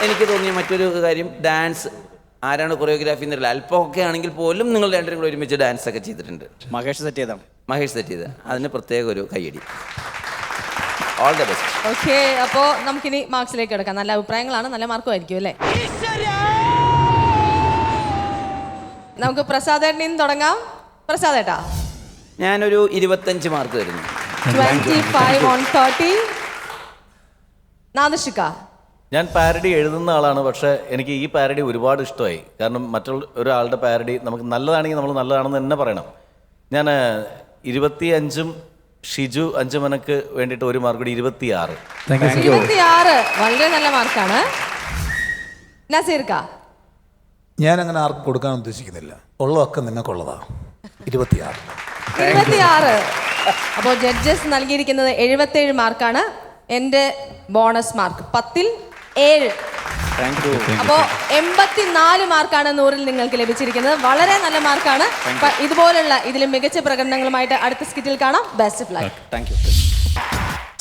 എനിക്ക് തോന്നിയ മറ്റൊരു കാര്യം, ഡാൻസ് ആരാണ് കൊറിയോഗ്രാഫി എന്നറിയില്ല, അല്പമൊക്കെ ആണെങ്കിൽ പോലും നിങ്ങൾ രണ്ടുപേരും കൂടെ ഒരുമിച്ച് ഡാൻസ് ഒക്കെ ചെയ്തിട്ടുണ്ട്. മഹേഷ് സെറ്റ് ചെയ്ത് അതിന് പ്രത്യേക ഒരു കയ്യടി. All the best. ഓക്കെ, അപ്പോൾ നമുക്കിനി മാർക്സിലേക്ക് കിടക്കാം. നല്ല അഭിപ്രായങ്ങളാണ്, നല്ല മാർക്കും ആയിരിക്കും അല്ലേ? നമുക്ക് പ്രസാദേട്ടനിൽ നിന്ന് തുടങ്ങാം. പ്രസാദേട്ടാ, ഞാനൊരു 25 മാർക്ക് തരുന്നു. 25 on 30. നാദിഷിക, ഞാൻ പാരഡി എഴുതുന്ന ആളാണ്, പക്ഷേ എനിക്ക് ഈ പാരഡി ഒരുപാട് ഇഷ്ടമായി. കാരണം മറ്റുള്ള ഒരാളുടെ പാരഡി നമുക്ക് നല്ലതാണെങ്കിൽ നമ്മൾ നല്ലതാണെന്ന് തന്നെ പറയണം. ഞാൻ 25 ഷിജു അഞ്ചുമനക്ക് വേണ്ടിയിട്ട് ഒരു മാർക്ക് കൂടി 26. 26 വളരെ നല്ല മാർക്കാണ്. നസീർക്ക, ഞാൻ അങ്ങനെ ആർക്കും കൊടുക്കാൻ ഉദ്ദേശിക്കുന്നില്ല, ഉള്ളതൊക്കെ നിങ്ങൾക്കുള്ളതാ. 26. അപ്പോൾ ജഡ്ജസ് നൽകിയിരിക്കുന്നത് 77 മാർക്കാണ്. എൻ്റെ ബോണസ് മാർക്ക് 10ൽ 7. അപ്പോൾ 84 മാർക്കാണ് 100-ൽ നിങ്ങൾക്ക് ലഭിച്ചിരിക്കുന്നത്. വളരെ നല്ല മാർക്കാണ്. ഇതുപോലുള്ള ഇതിലും മികച്ച പ്രകടനങ്ങളുമായിട്ട് അടുത്ത സ്കിറ്റിൽ കാണാം. Best of luck.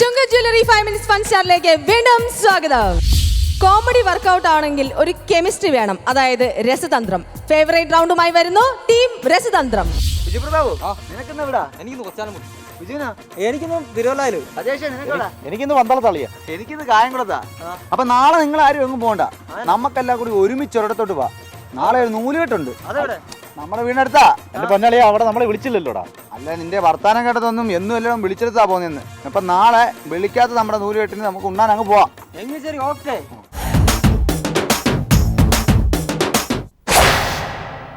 ചുങ്ക ജ്വല്ലറി 5 മിനിറ്റ്സ് ഫൺ സ്റ്റാറിലേക്ക് വീണ്ടും സ്വാഗതം. കോമഡി വർക്കൗട്ട് ആണെങ്കിൽ ഒരു കെമിസ്ട്രി വേണം, അതായത് രസതന്ത്രം. ഫേവറേറ്റ് റൗണ്ടുമായി വരുന്നു ടീം രസതന്ത്രം. എനിക്കിന്ന് തിരുവല്ലായാലും എനിക്കിന്ന് പന്തളത്തള്ളിയ, എനിക്കിന്ന് കായംകുളത്താ. അപ്പൊ നാളെ നിങ്ങൾ ആരും എങ്ങും പോകണ്ട, നമുക്കെല്ലാം കൂടി ഒരുമിച്ച് ഒരിടത്തോട്ട് പോവാ. നാളെ ഒരു നൂലുകെട്ടുണ്ട്, നമ്മുടെ വീടിനടുത്താ. എന്റെ പൊന്നാളിയെ അവിടെ നമ്മളെ വിളിച്ചില്ലല്ലോടാ. അല്ല, നിന്റെ വർത്താനം കേട്ടതൊന്നും എന്നും എല്ലാം വിളിച്ചെടുത്താ പോന്നെന്ന്. അപ്പൊ നാളെ വിളിക്കാത്ത നമ്മുടെ നൂലുകെട്ടിന് നമുക്ക് ഉണ്ണാൻ അങ്ങ് പോവാം. ശരി, ഓക്കെ.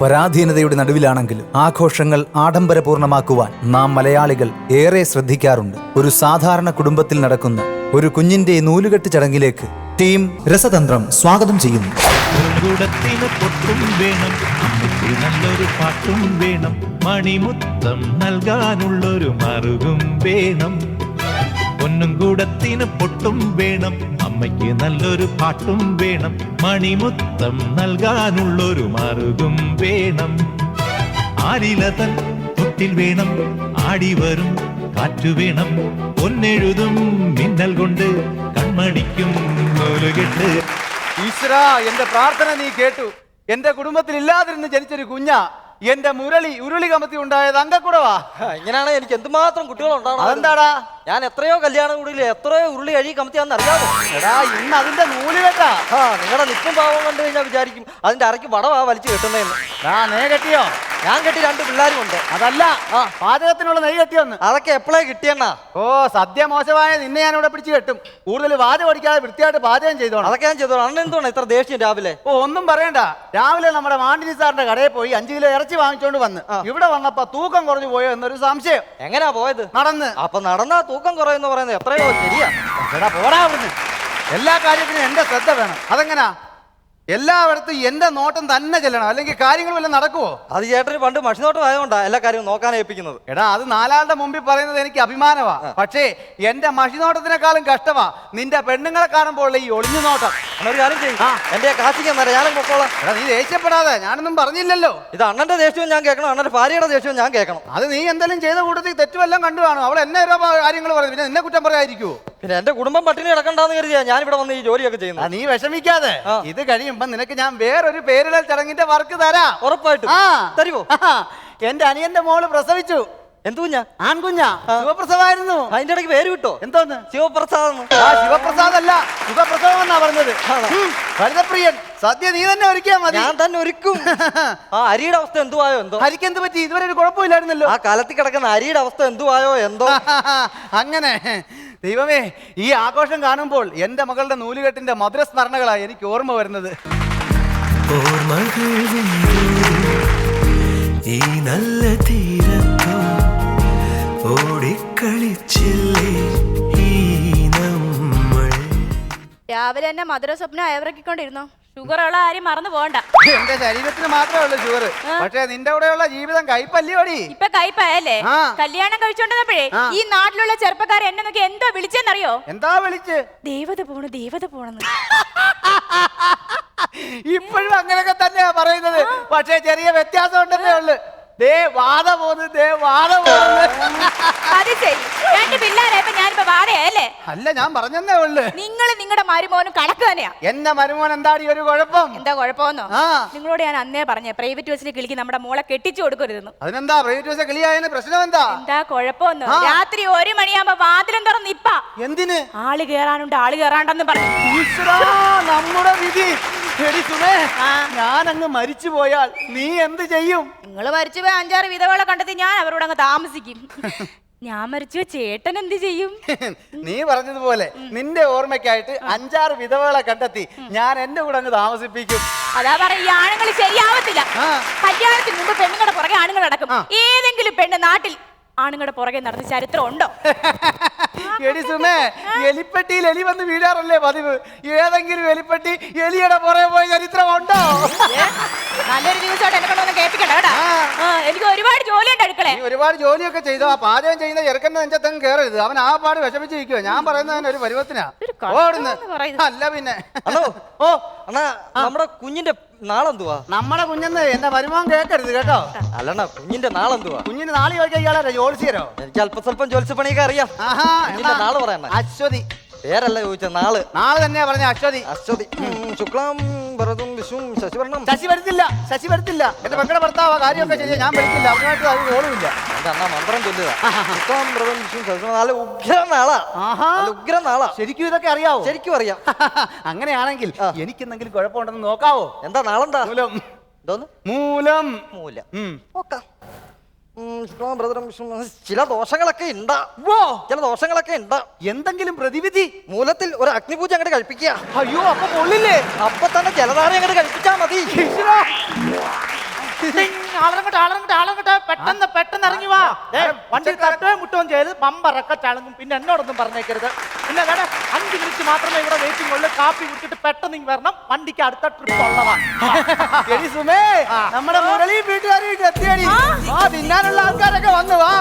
പരാധീനതയുടെ നടുവിലാണെങ്കിലും ആഘോഷങ്ങൾ ആഡംബരപൂർണമാക്കുവാൻ നാം മലയാളികൾ ഏറെ ശ്രദ്ധിക്കാറുണ്ട്. ഒരു സാധാരണ കുടുംബത്തിൽ നടക്കുന്ന ഒരു കുഞ്ഞിന്റെ നൂലുകെട്ട് ചടങ്ങിലേക്ക് ടീം രസതന്ത്രം സ്വാഗതം ചെയ്യുന്നു. പൊട്ടും വേണം, നല്ലൊരു പാട്ടും വേണം, മണിമുത്തം നൽകാനുള്ളൊരു മറുകും വേണം. പൊന്നും കൂടത്തിന് പൊട്ടും വേണം, അമ്മയ്ക്ക് നല്ലൊരു പാട്ടും വേണം, മണിമുത്തം നൽകാനുള്ളൊരു മറുകും വേണം. ആരിലതൻ തൊട്ടിൽ വേണം, ആടി വരും കാറ്റു വേണം, പൊന്നെഴുതും മിന്നൽ കൊണ്ട് കൺമണിക്കും നൂലുകെട്ട്. ഈശ്വരാ, എന്റെ പ്രാർത്ഥന നീ കേട്ടു. എന്റെ കുടുംബത്തിൽ ഇല്ലാതിരുന്ന് ജനിച്ചൊരു കുഞ്ഞാ എന്റെ ഉരുളി കമത്തി ഉണ്ടായത് അങ്കക്കുടവാ. ഇങ്ങനെയാണ് എനിക്ക് എന്തുമാത്രം കുട്ടികളുണ്ടാവണം. അതെന്താടാ? ഞാൻ എത്രയോ കല്യാണം കൂടിയില്ല, എത്രയോ ഉരുളി അഴി കമത്തിയാന്ന് അറിയാമോ? എടാ, ഇന്ന് അതിന്റെ നൂല് കേട്ടാ. നിങ്ങളുടെ നിൽക്കും പാവം കണ്ടു കഴിഞ്ഞാൽ വിചാരിക്കും അതിന്റെ അരയ്ക്ക് വടവാ വലിച്ചു കെട്ടുന്നതെന്ന്. നേ കെട്ടിയോ? ഞാൻ കെട്ടി 2 പിള്ളേരും ഉണ്ട്. അതല്ല, പാചകത്തിനുള്ള നെയ് കെട്ടിയൊന്ന്. അതൊക്കെ എപ്പോഴേ കിട്ടിയെന്നാ. ഓ, സദ്യ മോശമായ നിന്നെ ഞാൻ ഇവിടെ പിടിച്ചു കെട്ടും. കൂടുതൽ വാചകം അടിക്കാതെ വൃത്തിയായിട്ട് പാചകം ചെയ്തോണം. അതൊക്കെ ഞാൻ ചെയ്തോളാം. അണ്ണൻ എന്തുകൊണ്ട് ഇത്ര ദേഷ്യം രാവിലെ? ഓ, ഒന്നും പറയണ്ട. രാവിലെ നമ്മുടെ മാണ്ടിനി സാറിന്റെ കടയിൽ പോയി 5 കിലോ ഇറച്ചി വാങ്ങിച്ചോണ്ട് വന്ന് ഇവിടെ വന്നപ്പോ തൂക്കം കുറഞ്ഞു പോയോ എന്നൊരു സംശയം. എങ്ങനെയാ പോയത്? നടന്ന്. അപ്പൊ നടന്നാ തൂക്കം കുറയെന്ന് പറയുന്നത് എത്രയോ ശരിയാ. പോടാ അവിടുന്ന്. എല്ലാ കാര്യത്തിനും എന്റെ ശ്രദ്ധ വേണം. അതെങ്ങനാ? എല്ലായിടത്തും എന്റെ നോട്ടം തന്നെ ചെല്ലണം, അല്ലെങ്കിൽ കാര്യങ്ങൾ വല്ലതും നടക്കുവോ? അത് ചേട്ടന് പണ്ട് മഷിനോട്ടം ആയതുകൊണ്ടാ എല്ലാ കാര്യവും നോക്കാൻ ഏൽപ്പിക്കുന്നത്. എടാ, അത് 4 മുമ്പിൽ പറയുന്നത് എനിക്ക് അഭിമാനമാ. പക്ഷേ എന്റെ മഷിനോട്ടത്തിനേക്കാളും കഷ്ടമാ നിന്റെ പെണ്ണുങ്ങളെ കാണുമ്പോൾ ഈ ഒളിഞ്ഞു നോട്ടം. ഒരു കാര്യം ചെയ്യും, എന്റെ കാശിക്കാൻ വരാം, ഞാനും പൊക്കോളാം. എടാ, നീ ദേഷ്യപ്പെടാതെ, ഞാനൊന്നും പറഞ്ഞില്ലല്ലോ. ഇത് അണ്ണന്റെ ദേഷ്യവും ഞാൻ കേൾക്കണം, അണ്ണന്റെ ഭാര്യയുടെ ദേഷ്യവും ഞാൻ കേൾക്കണം. അത് നീ എന്തെങ്കിലും ചെയ്ത കൂട്ടത്തിൽ തെറ്റുമെല്ലാം കണ്ടു കാണും. അവൾ എന്നെ കാര്യങ്ങൾ പറഞ്ഞു, പിന്നെ എന്നെ കുറ്റം പറയാതിരിക്കുവോ? പിന്നെ എന്റെ കുടുംബം പട്ടിണി കിടക്കണ്ടെന്ന് കരുതിയാ ഞാൻ ഇവിടെ വന്ന് ഈ ജോലിയൊക്കെ ചെയ്യുന്നത്. നീ വിഷമിക്കാതെ, ഇത് കഴിയുമ്പോ നിനക്ക് ഞാൻ വേറൊരു പേരിടൽ ചടങ്ങിന്റെ വർക്ക് തരാം. ഉറപ്പായിട്ടും തരുമോ? എന്റെ അനിയന്റെ മോള് പ്രസവിച്ചു. എന്തു കുഞ്ഞാ? ആൺകുഞ്ഞാ, ശിവപ്രസവായിരുന്നു. അതിന്റെ ഇടയ്ക്ക് പേര് കിട്ടോ? എന്തോന്ന്? ശിവപ്രസാദ്. ശിവപ്രസാദ് അല്ല, ശിവപ്രസവം എന്നാ പറഞ്ഞത്. ഭരതപ്രിയൻ, സദ്യ നീ തന്നെ ഒരുക്കിയാ മതി. ഞാൻ തന്നെ ഒരുക്കും. അരിയുടെ അവസ്ഥ എന്തുവായോ എന്തോ. അരിക്ക് എന്ത് പറ്റി? ഇതുവരെ ഒരു കുഴപ്പമില്ലായിരുന്നല്ലോ. ആ കാലത്തിൽ കിടക്കുന്ന അരിയുടെ അവസ്ഥ എന്തുവായോ എന്തോ. അങ്ങനെ ദൈവമേ, ഈ ആഘോഷം കാണുമ്പോൾ എന്റെ മകളുടെ നൂലുകെട്ടിന്റെ മധുര സ്മരണകളാണ് എനിക്ക് ഓർമ്മ വരുന്നത്. ഈ നല്ല തീരത്തോ ഓടിക്കളിച്ചില്ലേ ഈ നമ്മൾ. രാവിലെ തന്നെ മധുര സ്വപ്നം അയവിറക്കിക്കൊണ്ടിരുന്നു. ഷുഗർ ഉള്ള കാര്യം മറന്നു പോകണ്ട. എന്റെ ശരീരത്തിന് മാത്രമേ ഉള്ളൂ ഷുഗർ, പക്ഷെ നിന്റെ കൂടെയുള്ള ജീവിതം കയ്പല്ലോടി. ഇപ്പൊ കയ്പായല്ലേ? കല്യാണം കഴിച്ചോണ്ടപ്പോഴേ ഈ നാട്ടിലുള്ള ചെറുപ്പക്കാരെ എന്നെ നോക്കി എന്തോ വിളിച്ചെന്നറിയോ? എന്താ വിളിച്ച്? ദേവത പോണു, ദേവത പോണെന്ന്. ഇപ്പോഴും അങ്ങനെയൊക്കെ തന്നെയാ പറയുന്നത്, പക്ഷെ ചെറിയ വ്യത്യാസം ഉണ്ടെന്നേ ഉള്ളു. ദേ വാദ പോന്ന്, ദേ വാദ പോന്ന്. അത് ശരി, 2 കുഞ്ഞു പിള്ളേരായപ്പോ ഞാനിപ്പോ ബാധയല്ലേ? അല്ല ഞാൻ പറഞ്ഞതേ ഉള്ളു. നിങ്ങൾ നിങ്ങളുടെ മരുമോനും കണക്ക് തന്നെയാ. എന്റെ മരുമോൻ എന്താടി ഒരു കുഴപ്പം? എന്താ കുഴപ്പമെന്നോ? ആ. നിങ്ങളോട് ഞാൻ അന്നേ പറഞ്ഞേ പ്രൈവറ്റ് ബസ്സിൽ കിളിക്ക് നമ്മുടെ മോളെ കെട്ടിച്ചു കൊടുക്കരുതെന്ന്. അതിനെന്താ പ്രൈവറ്റ് ബസ് കിളിയായതിന് പ്രശ്നം എന്താ? എന്താ കുഴപ്പമെന്നോ? രാത്രി 1 മണിയാകുമ്പോ വാതിലും തുറന്ന് ഇപ്പ എന്തിന്? ആള് കേറാനുണ്ട് ആള് കേറാണ്ടെന്ന് പറഞ്ഞു. ഈശ്വരാ, നമ്മുടെ വിധി. എടി സുമേ, ഞാനങ്ങ് മരിച്ചു പോയാൽ നീ എന്ത് ചെയ്യും? നിങ്ങൾ മരിച്ചു പോയി 5-6 വിധവകളെ കണ്ടെത്തി ഞാൻ അവരോട് അങ്ങ് താമസിക്കും. ഞാൻ മരിച്ചു ചേട്ടൻ എന്ത് ചെയ്യും? നീ പറഞ്ഞതുപോലെ നിന്റെ ഓർമ്മയ്ക്കായിട്ട് 5-6 വിധവകളെ കണ്ടെത്തി ഞാൻ എന്റെ കൂടെ അങ്ങ് താമസിപ്പിക്കും. അതാ പറയാ, ഈ ആണുങ്ങൾ ശരിയാവത്തില്ല. കല്യാണത്തിന് മുമ്പ് പെണ്ണുങ്ങളുടെ പുറകെ ആണുങ്ങൾ നടക്കും. ഏതെങ്കിലും പെണ്ണ് നാട്ടിൽ ആണുങ്ങളുടെ പുറകെ നടന്ന ചരിത്രം ഉണ്ടോ? എടി സുമേ, എലിപ്പെട്ടിയിൽ എലി വന്ന് വീഴാറല്ലേ പതിവ്? ഏതെങ്കിലും എലിപ്പെട്ടി എലിയുടെ പുറകെ പോയ ചരിത്രം ഉണ്ടോ? നല്ലൊരു ദിവസമായിട്ട് എന്നെ കൊണ്ടൊന്ന് കേൾപ്പിക്കണ്ട കേട്ടാ. എനിക്ക് ഒരുപാട് ജോലിയുണ്ട് അടുക്കളെ. നീ ഒരുപാട് ജോലിയൊക്കെ ചെയ്തോ. ആ പാചകം ചെയ്യുന്ന ചെറുക്കന്റെ നെഞ്ചത്തങ്ങ് കയറരുത്. അവൻ ആ പാട് വിഷമിച്ചിരിക്കുവോ. ഞാൻ പറയുന്നതിന് ഒരു പരുവത്തിനാ ഓടുന്നു. അല്ല പിന്നെ ഓ അണ്ണാ, നമ്മുടെ കുഞ്ഞിന്റെ നാളെന്തുവാ? നമ്മുടെ കുഞ്ഞെന്ന് എന്റെ വരുമാനം കേൾക്കരുത് കേട്ടോ. അല്ലണ്ണ, കുഞ്ഞിന്റെ നാളെന്തുവാ? കുഞ്ഞിന് നാളെ ചോദിക്കാൻ ഇയാളെ ജോലിസിയരോ? എനിക്ക് അല്പസ്വല്പം ജോലിപ്പണിയൊക്കെ അറിയാം. കുഞ്ഞിന്റെ നാള് പറയണ്ട. അശ്വതി. പേരല്ല ചോദിച്ച നാള്. നാളെ തന്നെയാ പറഞ്ഞ അശ്വതി. അശ്വതി. ശുക്ലാം ഭരതും വിഷും ശശിവർണം. ശശി വരത്തില്ല, ശശി വരത്തില്ല. എന്റെ മക്കളുടെ ഭർത്താവ് ആ കാര്യമൊക്കെ ചെയ്യാൻ ഞാൻ വരത്തില്ല. അവരുമായിട്ട് അത് ഓടുമില്ല. എന്റെ അണ്ണ മന്ത്രം ചൊല്ലുക. ശുക്ലാം ഭരതും വിഷും ശശിവർണം. നല്ല ഉഗ്ര നാളാ. നല്ല ഉഗ്ര നാളാ. ശരിക്കും ഇതൊക്കെ അറിയാവോ? ശരിക്കും അറിയാം. അങ്ങനെയാണെങ്കിൽ എനിക്കെന്തെങ്കിലും കുഴപ്പമുണ്ടെന്ന് നോക്കാവോ? എന്താ നാളെന്താ? മൂലം. എന്തോന്ന്? മൂലം. മൂല. നോക്കാം. ചില ദോഷങ്ങളൊക്കെ ഉണ്ടാ. ചില ദോഷങ്ങളൊക്കെ ഉണ്ടാ. എന്തെങ്കിലും പ്രതിവിധി? മൂലത്തിൽ ഒരു അഗ്നിപൂജ അങ്ങോട്ട് കഴിപ്പിക്കുക. അയ്യോ, അപ്പൊ കൊള്ളില്ലേ? അപ്പൊ തന്നെ ജലധാര അങ്ങോട്ട് കഴിപ്പിച്ചാ മതി. പെട്ടെന്ന് ഇറങ്ങി വാ. വണ്ടി തട്ടുകയോ മുട്ടുകയും ചെയ്ത് ബമ്പറൊക്കെ ചളങ്ങും. പിന്നെ എന്നോടൊന്നും പറഞ്ഞേക്കരുത്. പിന്നെ 5 മിനിറ്റ് മാത്രമേ ഇവിടെ വെയിറ്റിംഗ് ഉള്ളൂ. കാപ്പി കുടിച്ചിട്ട് പെട്ടെന്ന് വരണം. വണ്ടിക്ക് അടുത്ത ട്രിപ്പ് ഉള്ളതാ. സുമേ, നമ്മുടെ മുരളി വീട്ടുകാരി എത്തിയടി. ആ തിന്നാനുള്ള ആൾക്കാരൊക്കെ വന്നു വാ.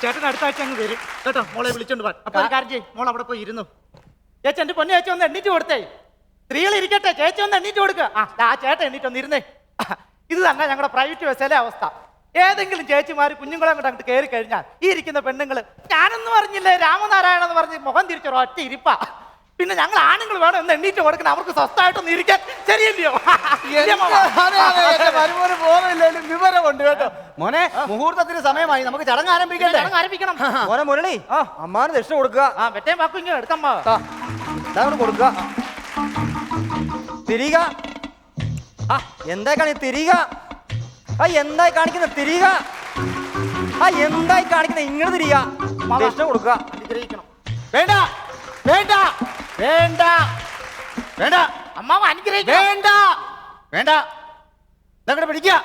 ചേട്ടൻ അടുത്ത ആഴ്ച അങ്ങ് വരും കേട്ടോ. മോളെ വിളിച്ചോണ്ട് പോകാൻ. അപ്പൊ ഒരു കാര്യം ചെയ്യ്, മോൾ അവിടെ പോയി ഇരുന്നു. ചേച്ചി എന്റെ പൊന്നു ചേച്ചി ഒന്ന് എണ്ണീറ്റ് കൊടുത്തേ. സ്ത്രീകൾ ഇരിക്കട്ടെ, ചേച്ചി ഒന്ന് എണ്ണീറ്റ് കൊടുക്കുക. ആ ചേട്ടൻ എണ്ണീറ്റ് ഒന്ന് ഇരുന്നേ. ഇത് തന്നെ ഞങ്ങളുടെ പ്രൈവറ്റ് ബസ്സിലെ അവസ്ഥ. ഏതെങ്കിലും ചേച്ചിമാര് കുഞ്ഞുങ്ങളെ അങ്ങോട്ട് കയറി കഴിഞ്ഞാൽ ഈ ഇരിക്കുന്ന പെണ്ണുങ്ങള് ഞാനൊന്നും അറിഞ്ഞില്ലേ രാമനാരായണ എന്ന് പറഞ്ഞ് മുഖം തിരിച്ചൊരു ഒറ്റ ഇരിപ്പാ. പിന്നെ ഞങ്ങൾ ആണുങ്ങൾ വേണം എന്ന് എണ്ണീറ്റ് കൊടുക്കണം. അവർക്ക് സ്വസ്ഥമായിട്ടൊന്ന് ഇരിക്കാൻ. ശരിയല്ലയോ? വരുമാനം പോകുന്നില്ലേലും വിവരമുണ്ട് കേട്ടോ. മോനെ, മുഹൂർത്തത്തിന് സമയമായി. നമുക്ക് ചടങ്ങ് ആരംഭിക്കട്ടെ. ചടങ്ങ് ആരംഭിക്കണം. മോനെ മുരളി, അമ്മാന് ദക്ഷിണ കൊടുക്കുക. വെറ്റേ വാക്കും ഇങ്ങനെ എടുക്കമ്മ കൊടുക്കുക. തിരിക. എന്തായി കാണി തിരിക. എന്തായി കാണിക്കുന്ന തിരിക. എന്തായി കാണിക്കുന്ന ഇങ്ങനെ തിരിക. ദക്ഷിണ കൊടുക്കുക. അനുഗ്രഹിക്കണം. വേണ്ട വേണ്ട വേണ്ട വേണ്ട അമ്മാവ അനുഗ്രഹിക്കണം. വേണ്ട വേണ്ട, ഞങ്ങളുടെ പിടിക്കുക.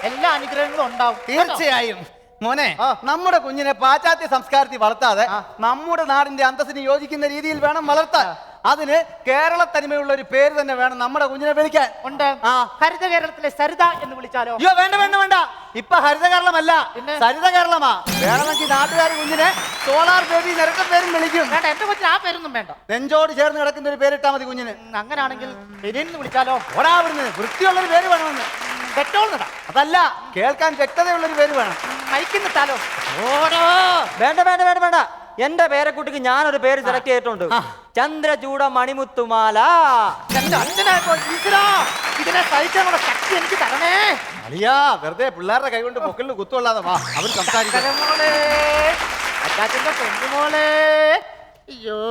എല്ലാ അനുഗ്രഹങ്ങളും ഉണ്ടാവും തീർച്ചയായും. മോനെ, നമ്മുടെ കുഞ്ഞിനെ പാശ്ചാത്യ സംസ്കാരത്തിൽ വളർത്താതെ നമ്മുടെ നാടിന്റെ അന്തസ്സിന് യോജിക്കുന്ന രീതിയിൽ വേണം വളർത്താൻ. അതിന് കേരള തനിമയുള്ള ഒരു പേര് തന്നെ വേണം നമ്മുടെ കുഞ്ഞിനെ വിളിക്കാൻ. ഉണ്ട്. ഹരിത കേരളത്തിലെ സരിത എന്ന് വിളിച്ചാലോ? അയ്യോ, വേണ്ട വേണ്ട വേണ്ട. ഇപ്പൊ ഹരിത കേരളമല്ല, സരിത കേരളമാ. വേണമെങ്കിൽ നാട്ടുകാർ കുഞ്ഞിനെ സോളാർ ബേബി നിരക്ക പേരും വിളിക്കും. വേണ്ട, എന്റെ കൊച്ചിന് ആ പേരൊന്നും വേണ്ട. നെഞ്ചോട് ചേർന്ന് കിടക്കുന്ന ഒരു പേരിട്ടാ മതി കുഞ്ഞിന്. അങ്ങനാണെങ്കിൽ എന്ന് വിളിച്ചാലോ? ഓടാ അവിടുന്ന്. വൃത്തിയുള്ളൊരു പേര് വേണമെന്ന്. പെട്രോൾ അതല്ല, കേൾക്കാൻ വ്യക്തതയുള്ളൊരു പേര് വേണം. മൈക്കിന്നിട്ടാലോ? വേണ്ട വേണ്ട വേണ്ട വേണ്ട. എന്റെ പേരക്കുട്ടിക്ക് ഞാനൊരു പേര് സെലക്ട് ചെയ്തിട്ടുണ്ട്. ചന്ദ്രചൂഡ മണിമുത്തുമാല. ഇതിനെ സഹിക്കാനുള്ള ശക്തി എനിക്ക് തരണേ. അളിയാ, വെറുതെ പിള്ളേരുടെ കൈ കൊണ്ട് പൊക്കലിന് കുത്തുകൊള്ളാതെ വാ, അവർ സംസാരിക്കും. അച്ചാച്ചന്റെ പെണ്ണുമോളെ. അയ്യോ,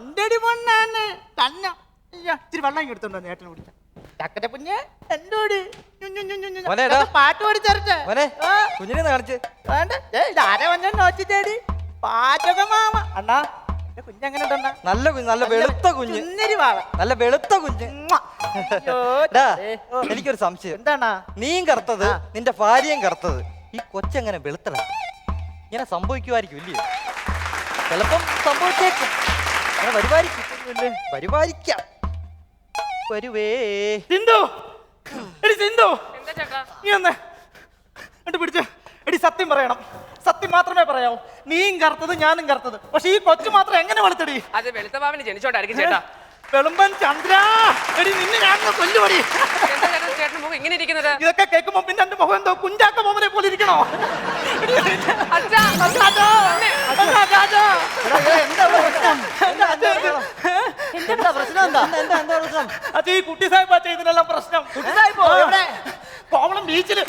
എന്റെ പൊണ്ണാണ് തന്നെ. ഇച്ചിരി വെള്ളം എടുത്തോണ്ടോ നേട്ടന് കുടിക്കാം. ചക്കര കുഞ്ഞ് എന്നോട് പാട്ട് പഠിച്ചേ. കുഞ്ഞിനെ കാണിച്ച്. വേണ്ട, ഇതാരെ വന്നെ നോച്ചിട്ടേടി പാചകമാവ. അണ്ണാ, കുഞ്ഞെങ്ങനെ ഉണ്ടണ്ണ? നല്ല കുഞ്ഞ്, നല്ല വെളുത്ത കുഞ്ഞ്. നല്ല വെളുത്ത കുഞ്ഞ്. എനിക്കൊരു സംശയം. എന്താണാ? നീയും കറുത്തത്, നിന്റെ ഭാര്യയും കറുത്തത്, ഈ കൊച്ചെങ്ങനെ വെളുത്തതാ? ഇങ്ങനെ സംഭവിക്കുമായിരിക്കും ഇല്ലയോ? ചിലപ്പം സംഭവിച്ചേക്കും. പരിപാലിക്കാം വരുവേ. സിന്ധു എടി സിന്ധു നീ ഒന്ന് എന്നിട്ട് പിടിച്ച് എടി സത്യം പറയണം, സത്യം മാത്രമേ പറയാവൂ. നീയും കറുത്തത് ഞാനും കറുത്തത്, പക്ഷെ ഈ കൊച്ചു മാത്രം എങ്ങനെ വെളുത്തടി? അത് വെളുത്ത പാവന് ജനിച്ചോണ്ടായിരിക്കും ചേട്ടാ. വെളുമ്പൻ ചന്ദ്ര എടി നിന്നെ ഞാൻ കൊല്ലുപടി. ചേട്ടൻ മുഖം ഇങ്ങനെ ഇരിക്കുന്നത് ഇതൊക്കെ കേൾക്കുമ്പോ പിന്നെ എന്റെ മുഖം എന്തോ കുഞ്ചാക്ക മോമനെ പോലെ ഇരിക്കണോ? അത് ഈ കുട്ടി സാഹിബാ ചെയ്തതിനെല്ലാം പ്രശ്നം. കോവളം ബീച്ചില്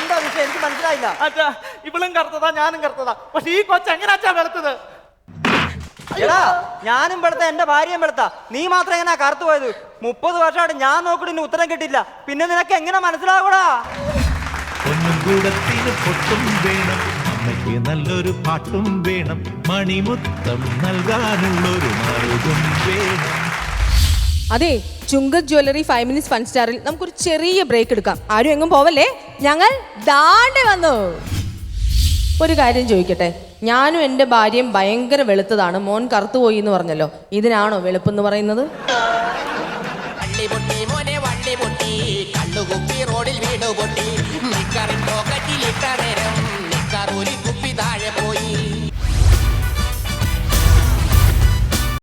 എന്താ വിഷയം എനിക്ക് മനസ്സിലായില്ല. അച്ഛാ ഇവളും കറുത്തതാ ഞാനും കറുത്തതാ, പക്ഷെ ഈ കൊച്ചു എങ്ങനെ അച്ഛാ വെളുത്തത്? എടാ ഞാനും വെളുത്ത എന്റെ ഭാര്യയും വെളുത്ത, നീ മാത്രം എങ്ങനെയാ കറുത്തു പോയത്? 30 വർഷമായിട്ട് ഞാൻ നോക്കിട്ട് ഉത്തരം കിട്ടില്ല, പിന്നെ നിനക്ക് എങ്ങനെ മനസ്സിലാകൂടാ? പൊന്നും കൂടത്തിന് പൊട്ടും വേണം, അമ്മയ്ക്ക് നല്ലൊരു പാട്ടും വേണം, മണിമുത്തം നൽകാനുള്ളൊരു മറുകും വേണം. അതെ, ചുങ്കത് ജ്വല്ലറി 5 മിനിറ്റ്സ് ഫൺ സ്റ്റാറിൽ നമുക്കൊരു ചെറിയ ബ്രേക്ക് എടുക്കാം. ആരും എങ്ങും പോവല്ലേ, ഞങ്ങൾ ദാണ്ടെ വന്നു. ഒരു കാര്യം ചോദിക്കട്ടെ, ഞാനും എൻ്റെ ഭാര്യയും ഭയങ്കര വെളുത്തതാണ്, മോൻ കറുത്തുപോയി എന്ന് പറഞ്ഞല്ലോ, ഇതിനാണോ വെളുപ്പെന്ന് പറയുന്നത്? വള്ളി പൊട്ടി മോനെ വള്ളി പൊട്ടി, കള്ളുകുപ്പി റോഡിൽ വീട് പൊട്ടി,